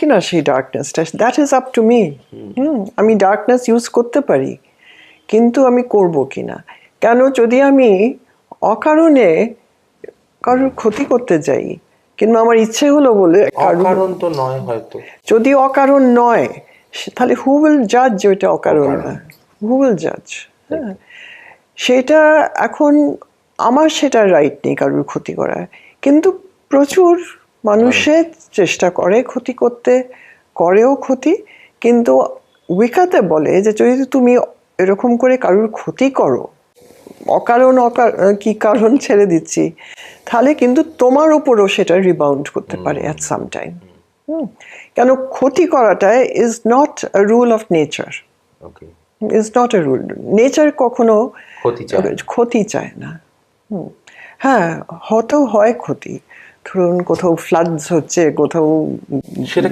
কিনা সেই ডার্কনেসটা, that is up to me. আমি ডার্কনেস ইউজ করতে পারি, কিন্তু আমি করব কিনা। কেন, যদি আমি অকারণে কারোর ক্ষতি করতে যাই, কিংবা আমার ইচ্ছে হলো বলে অকারণ তো নয় হয়তো, যদি অকারণ নয়, তাহলে হু উইল জাজ যে ওইটা অকারণ না? হু উইল জাজ? হ্যাঁ, সেটা এখন আমার সেটা রাইট নেই কারোর ক্ষতি করার, কিন্তু প্রচুর মানুষের চেষ্টা করে ক্ষতি করতে, করেও ক্ষতি। কিন্তু উইকাতে বলে যে যদি তুমি এরকম করে কারোর ক্ষতি করো, অকারণ কি কারণ ছেড়ে দিচ্ছি, তাহলে কিন্তু তোমার উপরও সেটা রিবাউন্ড করতে পারে অ্যাট সাম টাইম। কেন, ক্ষতি করাটা is not a rule of nature, is not a rule. Nature কখনো ক্ষতি চায় না। হ্যাঁ, হয়তো হয় ক্ষতি, ধরুন কোথাও ফ্লাডস হচ্ছে, কোথাও সেটা